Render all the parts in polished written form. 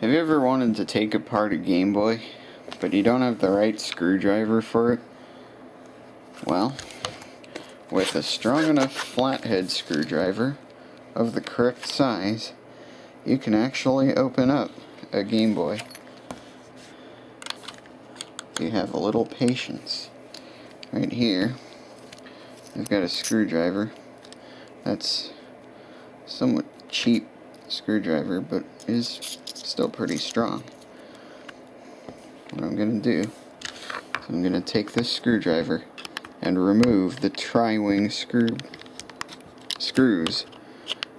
Have you ever wanted to take apart a Game Boy, but you don't have the right screwdriver for it? Well, with a strong enough flathead screwdriver of the correct size, you can actually open up a Game Boy. If you have a little patience. Right here, I've got a screwdriver. That's somewhat cheap screwdriver, but is still pretty strong. What I'm going to do is I'm going to take this screwdriver and remove the tri-wing screws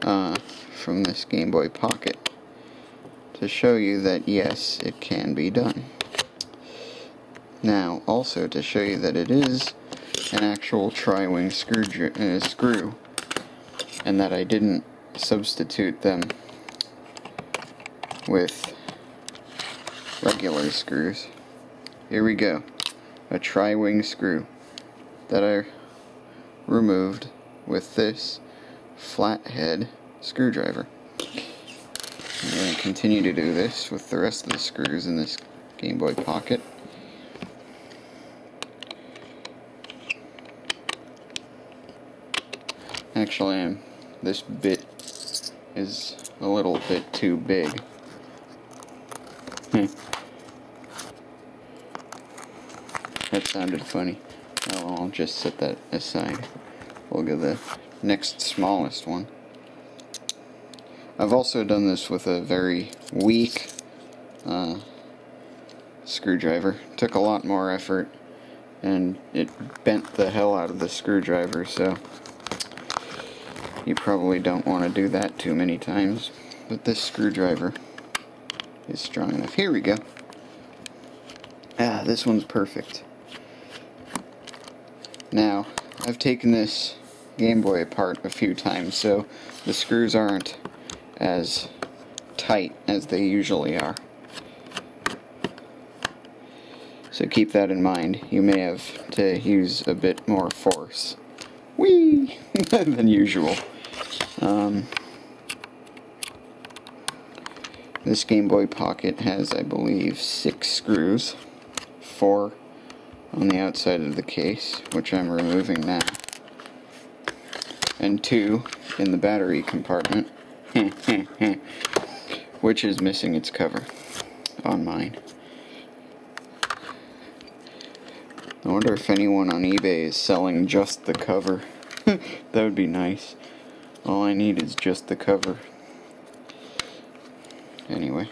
from this Game Boy Pocket to show you that yes, it can be done. Now, also to show you that it is an actual tri-wing screw, and that I didn't substitute them with regular screws. Here we go. A tri-wing screw that I removed with this flathead screwdriver. I'm going to continue to do this with the rest of the screws in this Game Boy Pocket. Actually, this bit is a little bit too big. That sounded funny. Oh, well, I'll just set that aside. We'll go the next smallest one. I've also done this with a very weak screwdriver. Took a lot more effort, and it bent the hell out of the screwdriver, so you probably don't want to do that too many times. But this screwdriver is strong enough. Here we go. Ah, this one's perfect. Now, I've taken this Game Boy apart a few times, so the screws aren't as tight as they usually are. So keep that in mind. You may have to use a bit more force. Whee! Than usual. This Game Boy Pocket has, I believe, 6 screws. 4 on the outside of the case, which I'm removing now. And 2 in the battery compartment, which is missing its cover on mine. I wonder if anyone on eBay is selling just the cover. That would be nice. All I need is just the cover. Anyway,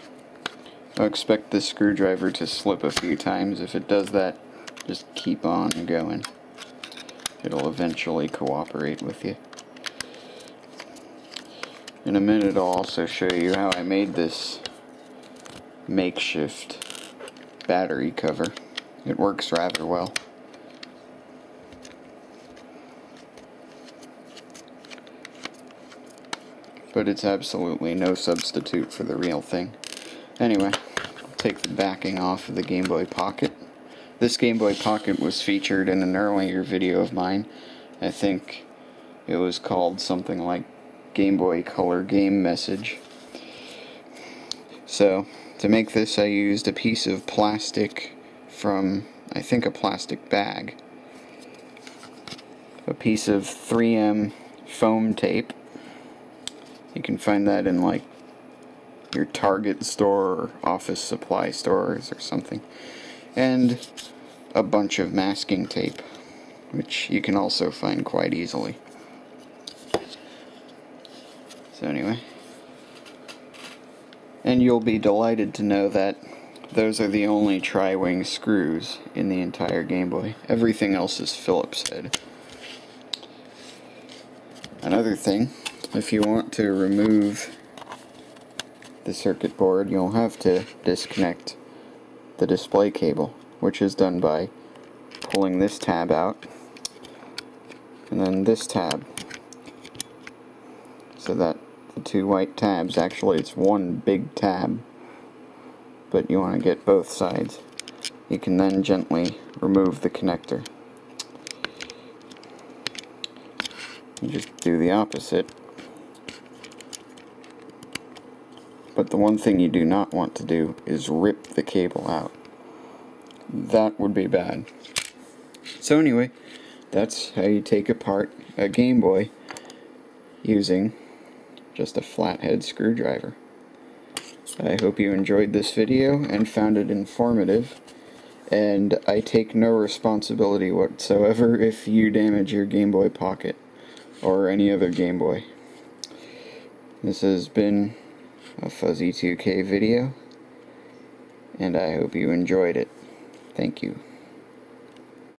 I expect this screwdriver to slip a few times. If it does that, just keep on going. It'll eventually cooperate with you. In a minute, I'll also show you how I made this makeshift battery cover. It works rather well. But it's absolutely no substitute for the real thing. Anyway, I'll take the backing off of the Game Boy Pocket. This Game Boy Pocket was featured in an earlier video of mine. I think it was called something like Game Boy Color Game Message. So, to make this I used a piece of plastic from, I think, a plastic bag. A piece of 3M foam tape. You can find that in like your Target store or office supply stores or something. And a bunch of masking tape, which you can also find quite easily. So anyway, and you'll be delighted to know that those are the only tri-wing screws in the entire Game Boy. Everything else is Phillips head. Another thing, if you want to remove the circuit board, you'll have to disconnect the display cable, which is done by pulling this tab out and then this tab, so that the 2 white tabs, actually it's one big tab, but you want to get both sides. You can then gently remove the connector. You just do the opposite. But the one thing you do not want to do is rip the cable out. That would be bad. So anyway, that's how you take apart a Game Boy using just a flathead screwdriver. I hope you enjoyed this video and found it informative, and I take no responsibility whatsoever if you damage your Game Boy Pocket or any other Game Boy. This has been a Fuzzy2K video, and I hope you enjoyed it. Thank you.